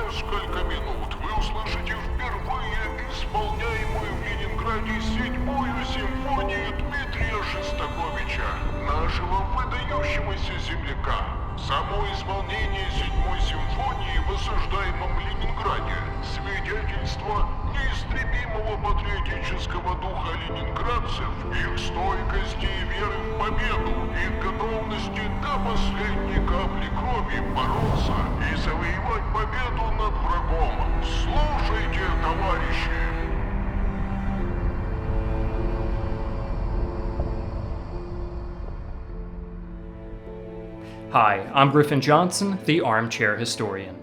несколько минут вы услышите впервые исполняемую в Ленинграде 7-ю симфонию Дмитрия Шостаковича, нашего выдающегося земляка. Само исполнение 7-й симфонии в осаждаемом Ленинграде – свидетельство неистребимого патриотического духа ленинградцев, их стойкости и веры в победу, их готовности до последней капли крови бороться и завоевать победу над врагом. Слушайте, товарищи! Hi, I'm Griffin Johnson, the Armchair Historian.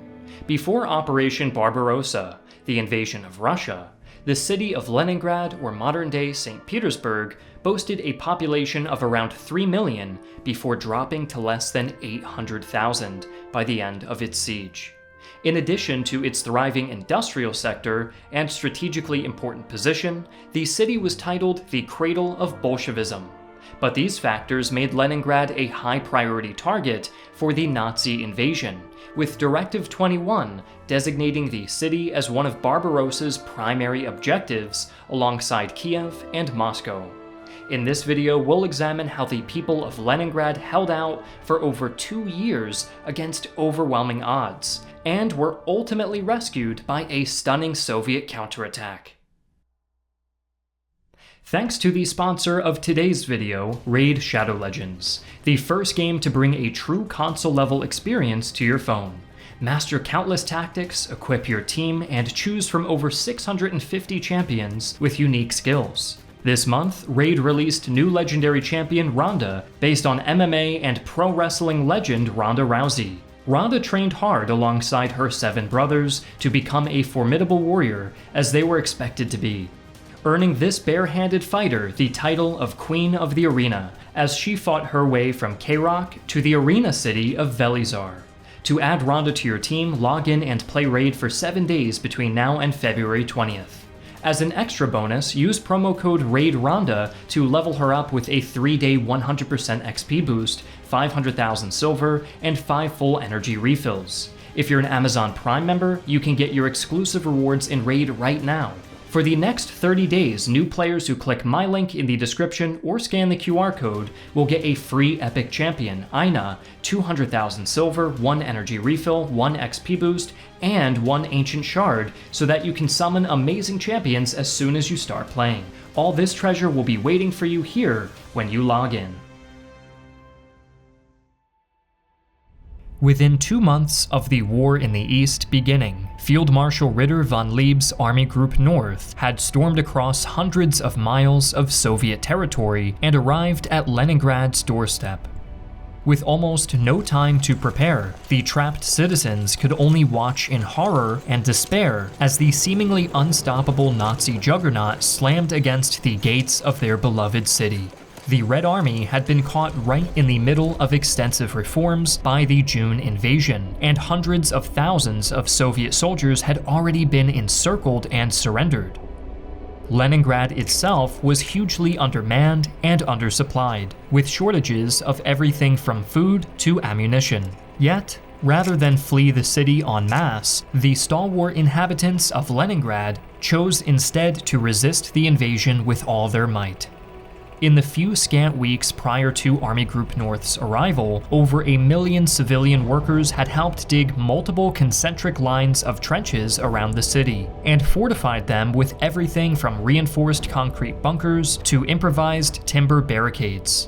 Before Operation Barbarossa, the invasion of Russia, the city of Leningrad, or modern-day St. Petersburg, boasted a population of around 3 million before dropping to less than 800,000 by the end of its siege. In addition to its thriving industrial sector and strategically important position, the city was titled the Cradle of Bolshevism. But these factors made Leningrad a high-priority target for the Nazi invasion, with Directive 21 designating the city as one of Barbarossa's primary objectives alongside Kiev and Moscow. In this video, we'll examine how the people of Leningrad held out for over 2 years against overwhelming odds, and were ultimately rescued by a stunning Soviet counterattack. Thanks to the sponsor of today's video, Raid Shadow Legends, the first game to bring a true console-level experience to your phone. Master countless tactics, equip your team, and choose from over 650 champions with unique skills. This month, Raid released new legendary champion Ronda, based on MMA and pro wrestling legend Ronda Rousey. Ronda trained hard alongside her 7 brothers to become a formidable warrior, as they were expected to be, earning this bare-handed fighter the title of Queen of the Arena, as she fought her way from K-Rock to the arena city of Velizar. To add Ronda to your team, log in and play Raid for 7 days between now and February 20th. As an extra bonus, use promo code RAIDRONDA to level her up with a 3-day 100% XP boost, 500,000 silver, and 5 full energy refills. If you're an Amazon Prime member, you can get your exclusive rewards in Raid right now. For the next 30 days, new players who click my link in the description or scan the QR code will get a free epic champion, Aina, 200,000 silver, 1 energy refill, 1 XP boost, and 1 ancient shard, so that you can summon amazing champions as soon as you start playing. All this treasure will be waiting for you here when you log in. Within 2 months of the war in the East beginning, Field Marshal Ritter von Lieb's Army Group North had stormed across hundreds of miles of Soviet territory and arrived at Leningrad's doorstep. With almost no time to prepare, the trapped citizens could only watch in horror and despair as the seemingly unstoppable Nazi juggernaut slammed against the gates of their beloved city. The Red Army had been caught right in the middle of extensive reforms by the June invasion, and hundreds of thousands of Soviet soldiers had already been encircled and surrendered. Leningrad itself was hugely undermanned and undersupplied, with shortages of everything from food to ammunition. Yet, rather than flee the city en masse, the stalwart inhabitants of Leningrad chose instead to resist the invasion with all their might. In the few scant weeks prior to Army Group North's arrival, over 1 million civilian workers had helped dig multiple concentric lines of trenches around the city, and fortified them with everything from reinforced concrete bunkers to improvised timber barricades.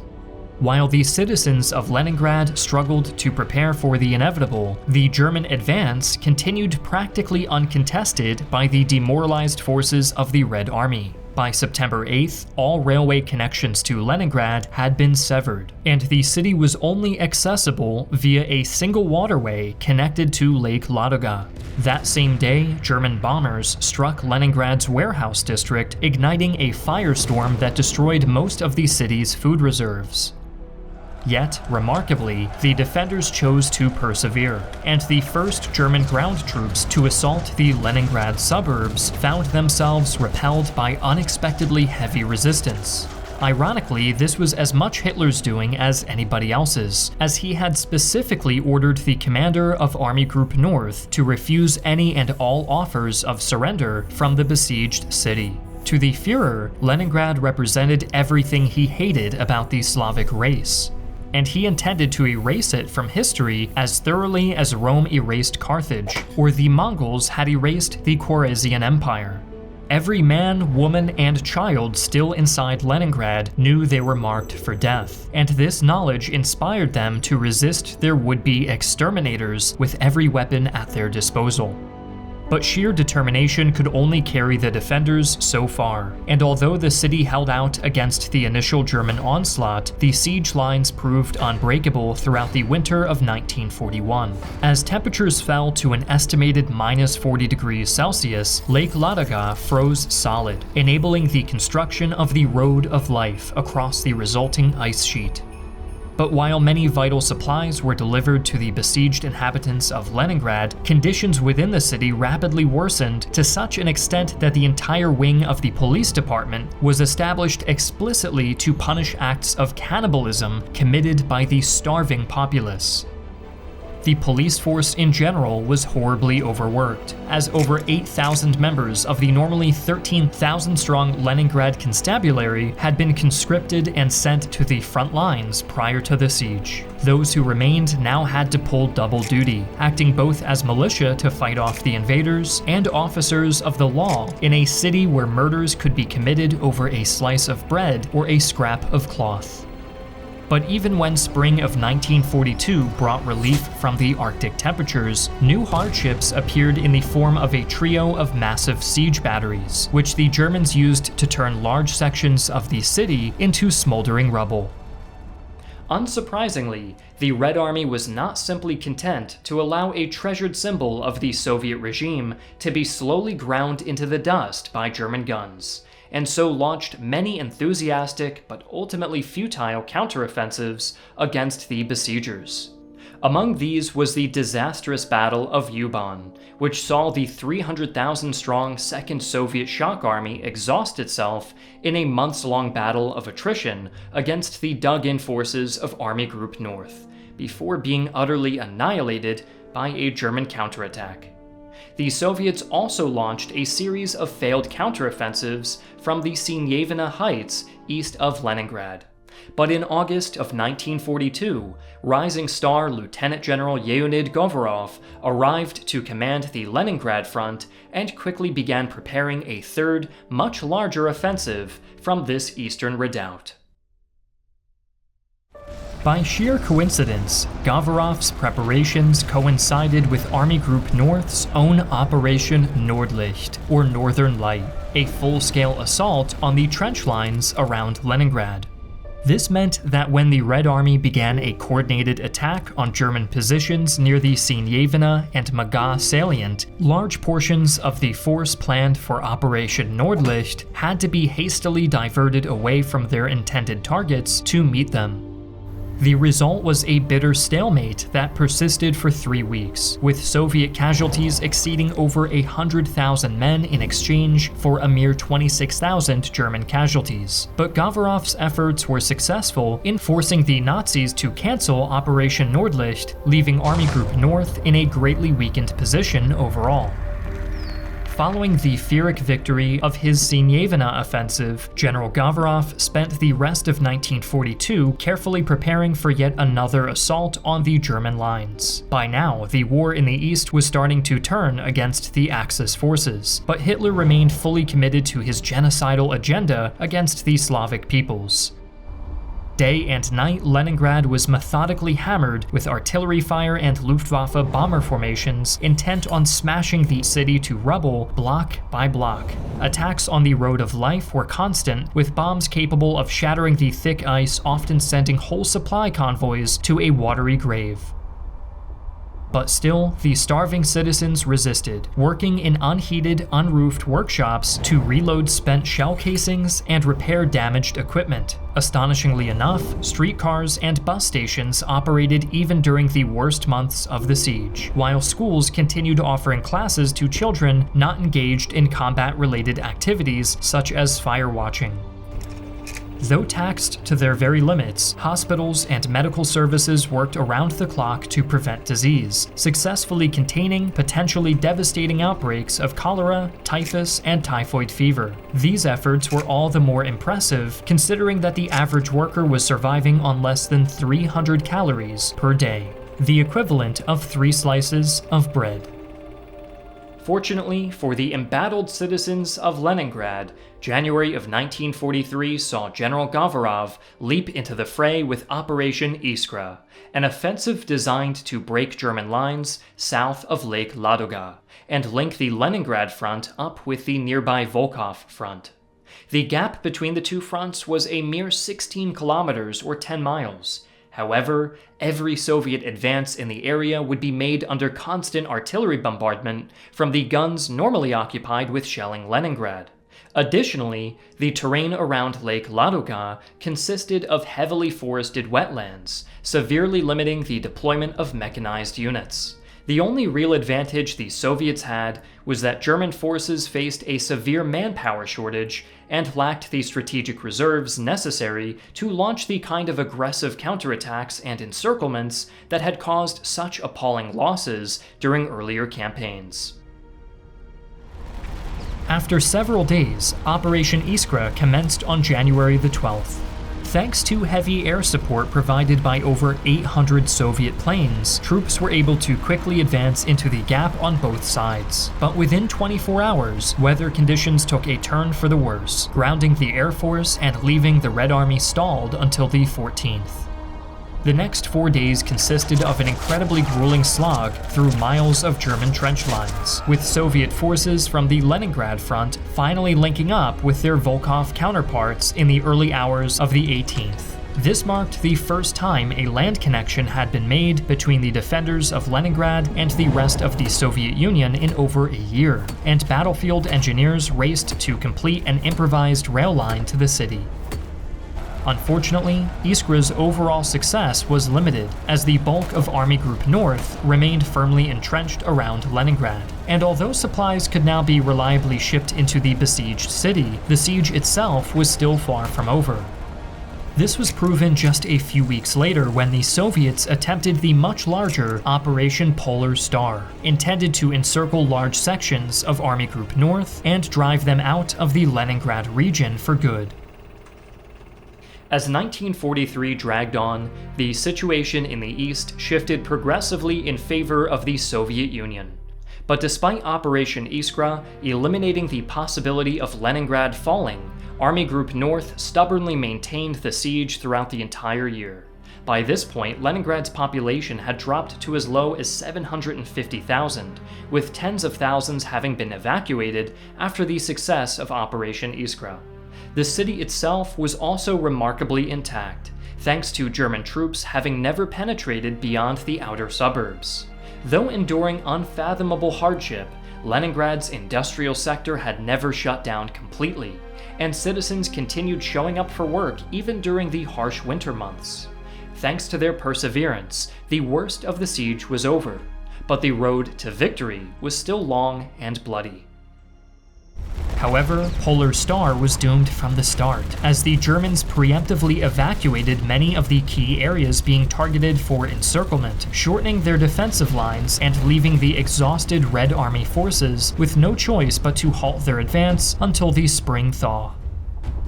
While the citizens of Leningrad struggled to prepare for the inevitable, the German advance continued practically uncontested by the demoralized forces of the Red Army. By September 8th, all railway connections to Leningrad had been severed, and the city was only accessible via a single waterway connected to Lake Ladoga. That same day, German bombers struck Leningrad's warehouse district, igniting a firestorm that destroyed most of the city's food reserves. Yet, remarkably, the defenders chose to persevere, and the first German ground troops to assault the Leningrad suburbs found themselves repelled by unexpectedly heavy resistance. Ironically, this was as much Hitler's doing as anybody else's, as he had specifically ordered the commander of Army Group North to refuse any and all offers of surrender from the besieged city. To the Führer, Leningrad represented everything he hated about the Slavic race, and he intended to erase it from history as thoroughly as Rome erased Carthage, or the Mongols had erased the Khwarezmian Empire. Every man, woman, and child still inside Leningrad knew they were marked for death, and this knowledge inspired them to resist their would-be exterminators with every weapon at their disposal. But sheer determination could only carry the defenders so far, and although the city held out against the initial German onslaught, the siege lines proved unbreakable throughout the winter of 1941. As temperatures fell to an estimated minus 40 degrees Celsius, Lake Ladoga froze solid, enabling the construction of the Road of Life across the resulting ice sheet. But while many vital supplies were delivered to the besieged inhabitants of Leningrad, conditions within the city rapidly worsened to such an extent that the entire wing of the police department was established explicitly to punish acts of cannibalism committed by the starving populace. The police force in general was horribly overworked, as over 8,000 members of the normally 13,000-strong Leningrad constabulary had been conscripted and sent to the front lines prior to the siege. Those who remained now had to pull double duty, acting both as militia to fight off the invaders and officers of the law in a city where murders could be committed over a slice of bread or a scrap of cloth. But even when spring of 1942 brought relief from the Arctic temperatures, new hardships appeared in the form of a trio of massive siege batteries, which the Germans used to turn large sections of the city into smoldering rubble. Unsurprisingly, the Red Army was not simply content to allow a treasured symbol of the Soviet regime to be slowly ground into the dust by German guns, and so launched many enthusiastic but ultimately futile counteroffensives against the besiegers. Among these was the disastrous Battle of Avon, which saw the 300,000-strong Second Soviet Shock Army exhaust itself in a months-long battle of attrition against the dug-in forces of Army Group North, before being utterly annihilated by a German counterattack. The Soviets also launched a series of failed counteroffensives from the Sinyevina Heights east of Leningrad. But in August of 1942, Rising Star Lieutenant General Leonid Govorov arrived to command the Leningrad front and quickly began preparing a third, much larger offensive from this eastern redoubt. By sheer coincidence, Govorov's preparations coincided with Army Group North's own Operation Nordlicht, or Northern Light, a full-scale assault on the trench lines around Leningrad. This meant that when the Red Army began a coordinated attack on German positions near the Sinyevina and Maga salient, large portions of the force planned for Operation Nordlicht had to be hastily diverted away from their intended targets to meet them. The result was a bitter stalemate that persisted for 3 weeks, with Soviet casualties exceeding over 100,000 men in exchange for a mere 26,000 German casualties. But Govorov's efforts were successful in forcing the Nazis to cancel Operation Nordlicht, leaving Army Group North in a greatly weakened position overall. Following the Pyrrhic victory of his Sinyevina offensive, General Govorov spent the rest of 1942 carefully preparing for yet another assault on the German lines. By now, the war in the East was starting to turn against the Axis forces, but Hitler remained fully committed to his genocidal agenda against the Slavic peoples. Day and night, Leningrad was methodically hammered with artillery fire and Luftwaffe bomber formations intent on smashing the city to rubble block by block. Attacks on the Road of Life were constant, with bombs capable of shattering the thick ice, often sending whole supply convoys to a watery grave. But still, the starving citizens resisted, working in unheated, unroofed workshops to reload spent shell casings and repair damaged equipment. Astonishingly enough, streetcars and bus stations operated even during the worst months of the siege, while schools continued offering classes to children not engaged in combat-related activities such as fire watching. Though taxed to their very limits, hospitals and medical services worked around the clock to prevent disease, successfully containing potentially devastating outbreaks of cholera, typhus, and typhoid fever. These efforts were all the more impressive considering that the average worker was surviving on less than 300 calories per day, the equivalent of 3 slices of bread. Fortunately for the embattled citizens of Leningrad, January of 1943 saw General Gavarov leap into the fray with Operation Iskra, an offensive designed to break German lines south of Lake Ladoga, and link the Leningrad front up with the nearby Volkhov front. The gap between the two fronts was a mere 16 kilometers or 10 miles. However, every Soviet advance in the area would be made under constant artillery bombardment from the guns normally occupied with shelling Leningrad. Additionally, the terrain around Lake Ladoga consisted of heavily forested wetlands, severely limiting the deployment of mechanized units. The only real advantage the Soviets had was that German forces faced a severe manpower shortage and lacked the strategic reserves necessary to launch the kind of aggressive counterattacks and encirclements that had caused such appalling losses during earlier campaigns. After several days, Operation Iskra commenced on January the 12th. Thanks to heavy air support provided by over 800 Soviet planes, troops were able to quickly advance into the gap on both sides. But within 24 hours, weather conditions took a turn for the worse, grounding the Air Force and leaving the Red Army stalled until the 14th. The next 4 days consisted of an incredibly grueling slog through miles of German trench lines, with Soviet forces from the Leningrad front finally linking up with their Volkhov counterparts in the early hours of the 18th. This marked the first time a land connection had been made between the defenders of Leningrad and the rest of the Soviet Union in over a year, and battlefield engineers raced to complete an improvised rail line to the city. Unfortunately, Iskra's overall success was limited, as the bulk of Army Group North remained firmly entrenched around Leningrad, and although supplies could now be reliably shipped into the besieged city, the siege itself was still far from over. This was proven just a few weeks later when the Soviets attempted the much larger Operation Polar Star, intended to encircle large sections of Army Group North and drive them out of the Leningrad region for good. As 1943 dragged on, the situation in the east shifted progressively in favor of the Soviet Union. But despite Operation Iskra eliminating the possibility of Leningrad falling, Army Group North stubbornly maintained the siege throughout the entire year. By this point, Leningrad's population had dropped to as low as 750,000, with tens of thousands having been evacuated after the success of Operation Iskra. The city itself was also remarkably intact, thanks to German troops having never penetrated beyond the outer suburbs. Though enduring unfathomable hardship, Leningrad's industrial sector had never shut down completely, and citizens continued showing up for work even during the harsh winter months. Thanks to their perseverance, the worst of the siege was over, but the road to victory was still long and bloody. However, Polar Star was doomed from the start, as the Germans preemptively evacuated many of the key areas being targeted for encirclement, shortening their defensive lines and leaving the exhausted Red Army forces with no choice but to halt their advance until the spring thaw.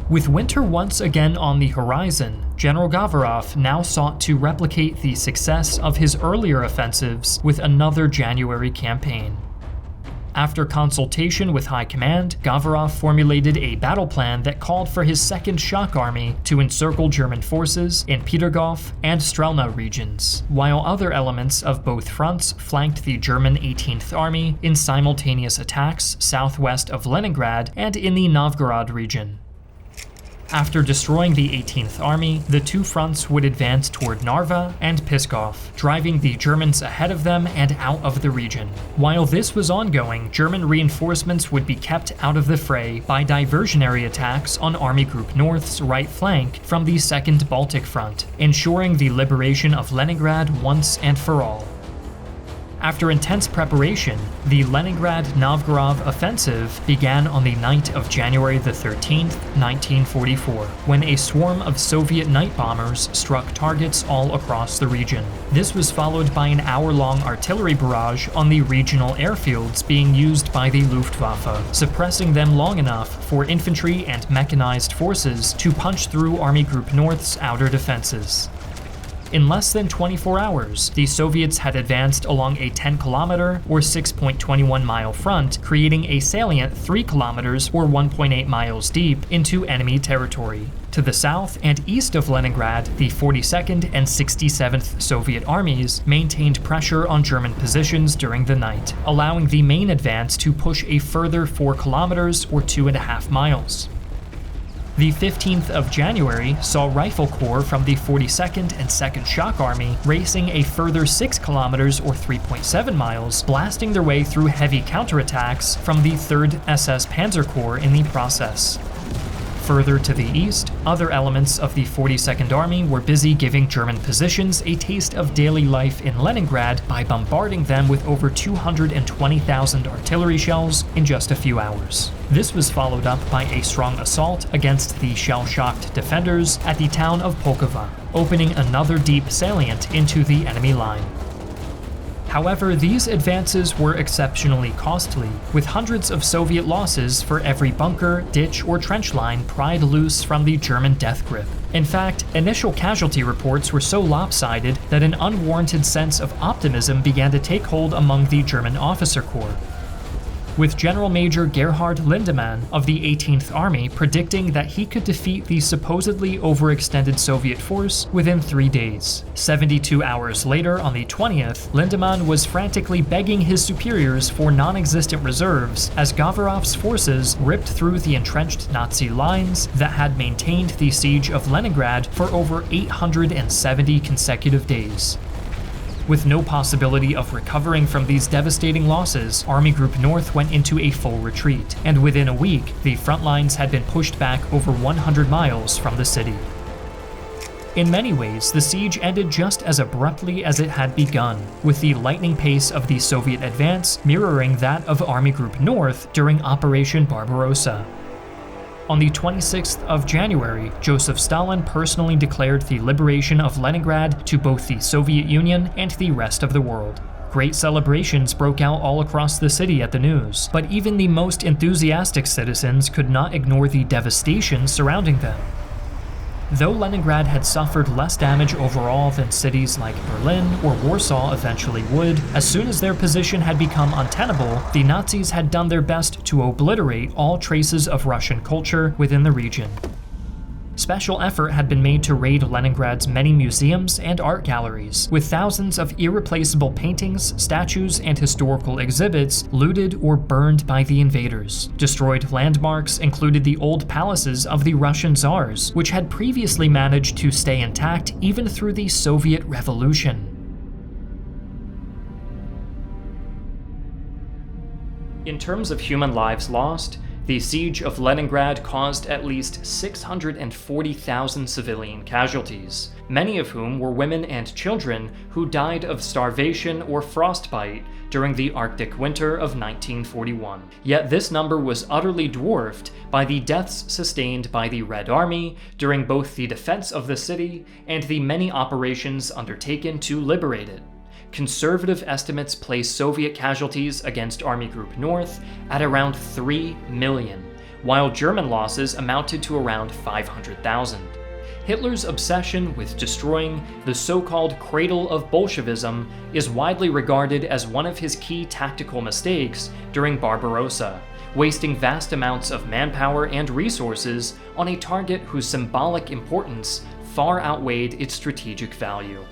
With winter once again on the horizon, General Gavarov now sought to replicate the success of his earlier offensives with another January campaign. After consultation with High Command, Gavarov formulated a battle plan that called for his Second Shock Army to encircle German forces in Petergov and Strelna regions, while other elements of both fronts flanked the German 18th Army in simultaneous attacks southwest of Leningrad and in the Novgorod region. After destroying the 18th Army, the two fronts would advance toward Narva and Pskov, driving the Germans ahead of them and out of the region. While this was ongoing, German reinforcements would be kept out of the fray by diversionary attacks on Army Group North's right flank from the Second Baltic Front, ensuring the liberation of Leningrad once and for all. After intense preparation, the Leningrad-Novgorod offensive began on the night of January the 13th, 1944, when a swarm of Soviet night bombers struck targets all across the region. This was followed by an hour-long artillery barrage on the regional airfields being used by the Luftwaffe, suppressing them long enough for infantry and mechanized forces to punch through Army Group North's outer defenses. In less than 24 hours, the Soviets had advanced along a 10-kilometer or 6.21-mile front, creating a salient 3 kilometers or 1.8 miles deep into enemy territory. To the south and east of Leningrad, the 42nd and 67th Soviet armies maintained pressure on German positions during the night, allowing the main advance to push a further 4 kilometers or 2.5 miles. The 15th of January saw Rifle Corps from the 42nd and 2nd Shock Army racing a further 6 kilometers or 3.7 miles, blasting their way through heavy counterattacks from the 3rd SS Panzer Corps in the process. Further to the east, other elements of the 42nd Army were busy giving German positions a taste of daily life in Leningrad by bombarding them with over 220,000 artillery shells in just a few hours. This was followed up by a strong assault against the shell-shocked defenders at the town of Polkova, opening another deep salient into the enemy line. However, these advances were exceptionally costly, with hundreds of Soviet losses for every bunker, ditch, or trench line pried loose from the German death grip. In fact, initial casualty reports were so lopsided that an unwarranted sense of optimism began to take hold among the German officer corps, with General Major Gerhard Lindemann of the 18th Army predicting that he could defeat the supposedly overextended Soviet force within 3 days. 72 hours later, on the 20th, Lindemann was frantically begging his superiors for non-existent reserves as Govorov's forces ripped through the entrenched Nazi lines that had maintained the siege of Leningrad for over 870 consecutive days. With no possibility of recovering from these devastating losses, Army Group North went into a full retreat, and within a week, the front lines had been pushed back over 100 miles from the city. In many ways, the siege ended just as abruptly as it had begun, with the lightning pace of the Soviet advance mirroring that of Army Group North during Operation Barbarossa. On the 26th of January, Joseph Stalin personally declared the liberation of Leningrad to both the Soviet Union and the rest of the world. Great celebrations broke out all across the city at the news, but even the most enthusiastic citizens could not ignore the devastation surrounding them. Though Leningrad had suffered less damage overall than cities like Berlin or Warsaw eventually would, as soon as their position had become untenable, the Nazis had done their best to obliterate all traces of Russian culture within the region. Special effort had been made to raid Leningrad's many museums and art galleries, with thousands of irreplaceable paintings, statues, and historical exhibits looted or burned by the invaders. Destroyed landmarks included the old palaces of the Russian Tsars, which had previously managed to stay intact even through the Soviet Revolution. In terms of human lives lost, the siege of Leningrad caused at least 640,000 civilian casualties, many of whom were women and children who died of starvation or frostbite during the Arctic winter of 1941. Yet this number was utterly dwarfed by the deaths sustained by the Red Army during both the defense of the city and the many operations undertaken to liberate it. Conservative estimates place Soviet casualties against Army Group North at around 3 million, while German losses amounted to around 500,000. Hitler's obsession with destroying the so-called cradle of Bolshevism is widely regarded as one of his key tactical mistakes during Barbarossa, wasting vast amounts of manpower and resources on a target whose symbolic importance far outweighed its strategic value.